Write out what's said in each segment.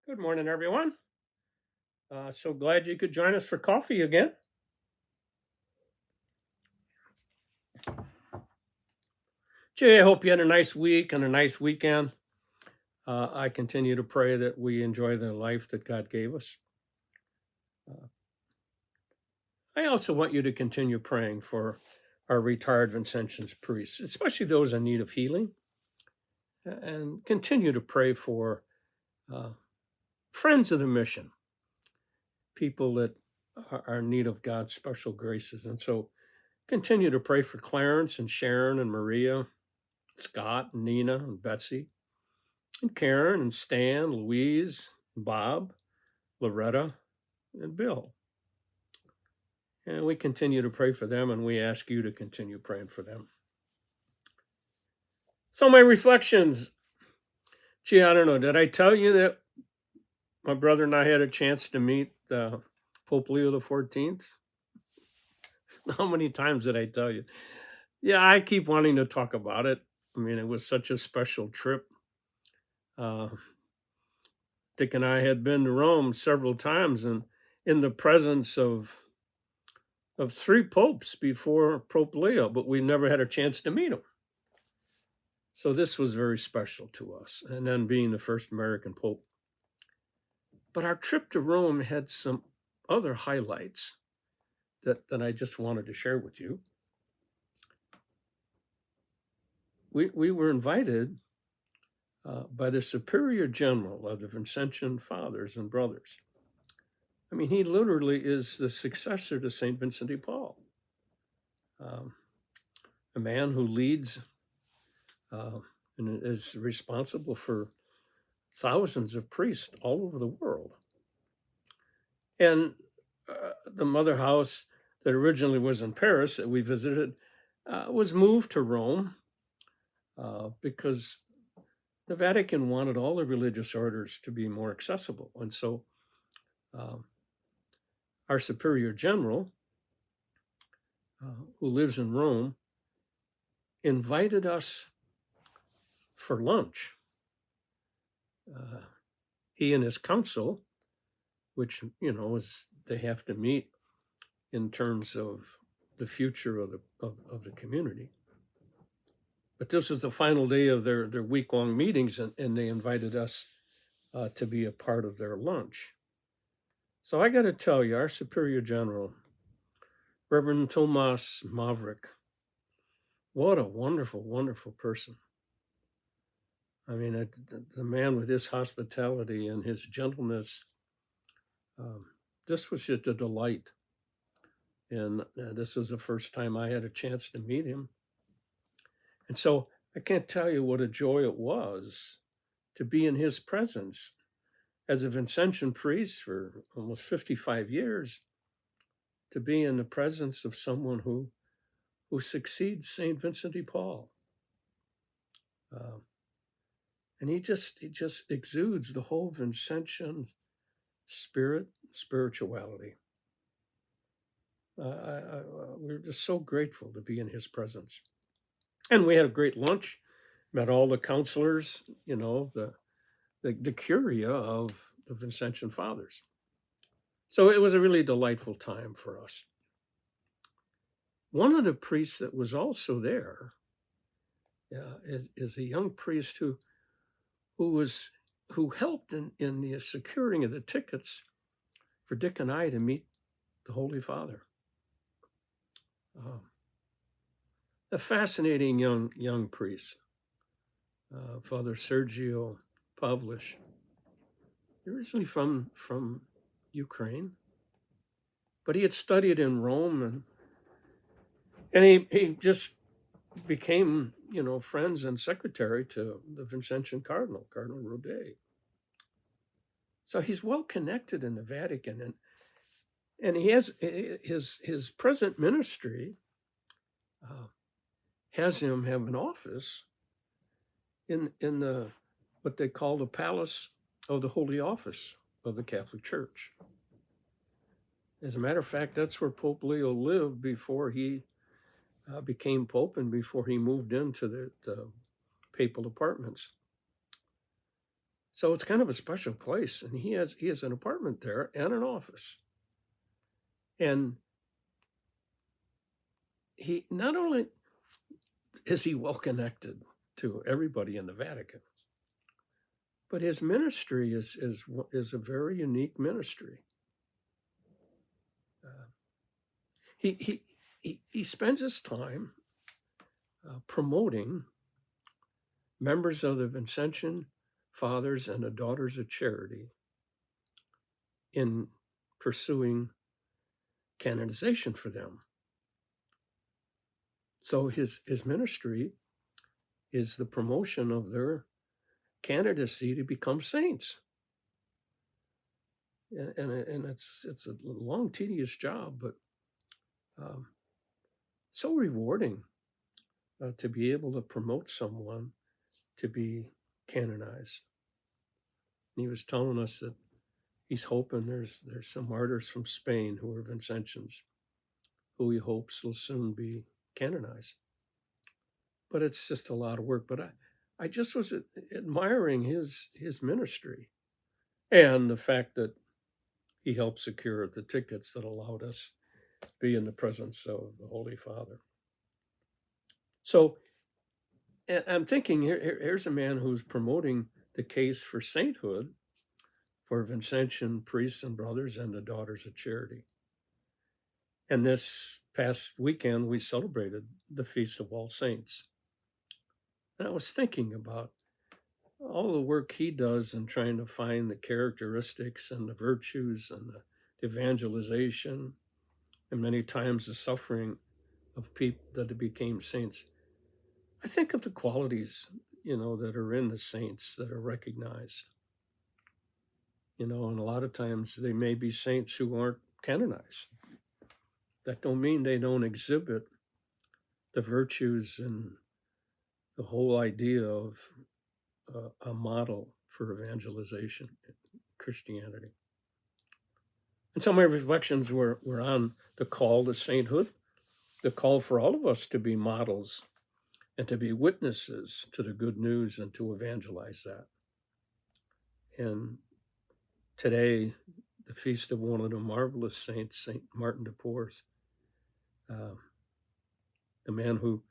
Good morning, everyone. So glad you could join us for coffee again. Jay, I hope you had a nice week and a nice weekend. I continue to pray that we enjoy the life that God gave us. Uh, I also want you to continue praying for our retired Vincentians priests, especially those in need of healing, and continue to pray for uh, friends of the mission, people that are in need of God's special graces. And so continue to pray for Clarence and Sharon and Maria, Scott and Nina and Betsy, and Karen and Stan, Louise, Bob, Loretta, and Bill. And we continue to pray for them, and we ask you to continue praying for them. So, my reflections. Gee, I don't know. Did I tell you that my brother and I had a chance to meet Pope Leo the 14th? How many times did I tell you? Yeah, I keep wanting to talk about it. I mean, it was such a special trip. Uh, Dick and I had been to Rome several times, and in the presence of three popes before Pope Leo, but we never had a chance to meet him. So this was very special to us, and then being the first American pope. But our trip to Rome had some other highlights that I just wanted to share with you. We were invited by the Superior General of the Vincentian Fathers and Brothers. I mean, he literally is the successor to St. Vincent de Paul, a man who leads and is responsible for thousands of priests all over the world. And the mother house that originally was in Paris that we visited was moved to Rome because the Vatican wanted all the religious orders to be more accessible. And so our Superior General, who lives in Rome, invited us for lunch. He and his council, which, is they have to meet in terms of the future of the community. But this was the final day of their week-long meetings, and they invited us to be a part of their lunch. So I got to tell you, our Superior General, Reverend Tomas Maverick, what a wonderful, wonderful person. I mean, the man with his hospitality and his gentleness, this was just a delight. And this was the first time I had a chance to meet him. And so I can't tell you what a joy it was to be in his presence as a Vincentian priest for almost 55 years, to be in the presence of someone who succeeds St. Vincent de Paul. And he just exudes the whole Vincentian spirit, spirituality. We're just so grateful to be in his presence. And we had a great lunch, met all the counselors, the curia of the Vincentian Fathers. So it was a really delightful time for us. One of the priests that was also there is a young priest who helped in the securing of the tickets for Dick and I to meet the Holy Father. A fascinating young priest, Father Sergio Pavlish, originally from Ukraine, but he had studied in Rome, and he just became, friends and secretary to the Vincentian Cardinal Rodet. So he's well connected in the Vatican, and he has his present ministry has him have an office in the what they call the Palace of the Holy Office of the Catholic Church. As a matter of fact, that's where Pope Leo lived before he became Pope and before he moved into the papal apartments. So it's kind of a special place, and he has an apartment there and an office. And he not only is he well connected to everybody in the Vatican, but his ministry is a very unique ministry. He spends his time promoting members of the Vincentian Fathers and the Daughters of Charity in pursuing canonization for them. So his ministry is the promotion of their candidacy to become saints. And it's a long, tedious job, but so rewarding to be able to promote someone to be canonized. And he was telling us that he's hoping there's some martyrs from Spain who are Vincentians, who he hopes will soon be canonized. But it's just a lot of work. But I just was admiring his ministry and the fact that he helped secure the tickets that allowed us to be in the presence of the Holy Father. So I'm thinking here's a man who's promoting the case for sainthood for Vincentian priests and brothers and the Daughters of Charity. And this past weekend, we celebrated the Feast of All Saints. And I was thinking about all the work he does in trying to find the characteristics and the virtues and the evangelization, and many times the suffering of people that became saints. I think of the qualities, that are in the saints that are recognized. And a lot of times they may be saints who aren't canonized. That don't mean they don't exhibit the virtues and the whole idea of a model for evangelization in Christianity. And so my reflections were on the call to sainthood, the call for all of us to be models and to be witnesses to the good news and to evangelize that. And today, the feast of one of the marvelous saints, St. Martin de Porres, the man who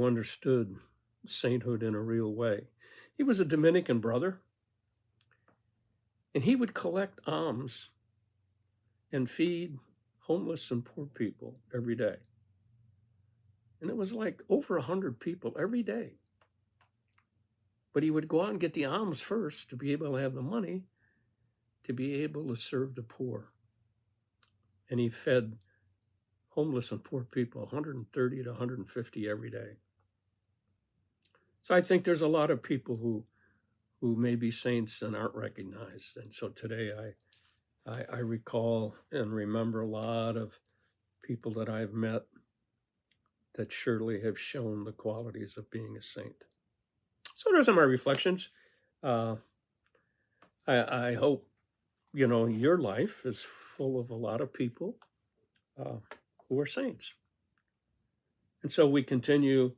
understood sainthood in a real way. He was a Dominican brother, and he would collect alms and feed homeless and poor people every day. And it was like over 100 people every day. But he would go out and get the alms first to be able to have the money to be able to serve the poor. And he fed homeless and poor people 130 to 150 every day. So I think there's a lot of people who may be saints and aren't recognized. And so today I recall and remember a lot of people that I've met that surely have shown the qualities of being a saint. So those are my reflections. I hope, your life is full of a lot of people who are saints. And so we continue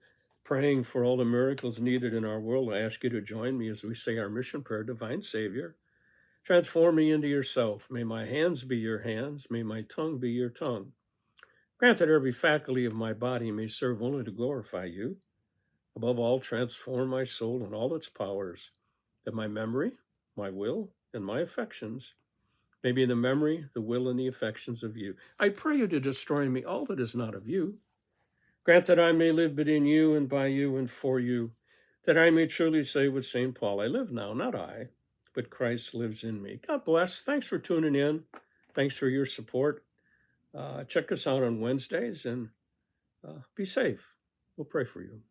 praying for all the miracles needed in our world. I ask you to join me as we say our mission prayer. Divine Savior, transform me into yourself. May my hands be your hands. May my tongue be your tongue. Grant that every faculty of my body may serve only to glorify you. Above all, transform my soul and all its powers, that my memory, my will, and my affections may be in the memory, the will, and the affections of you. I pray you to destroy in me all that is not of you. Grant that I may live but in you and by you and for you, that I may truly say with St. Paul, I live now, not I, but Christ lives in me. God bless. Thanks for tuning in. Thanks for your support. Check us out on Wednesdays and be safe. We'll pray for you.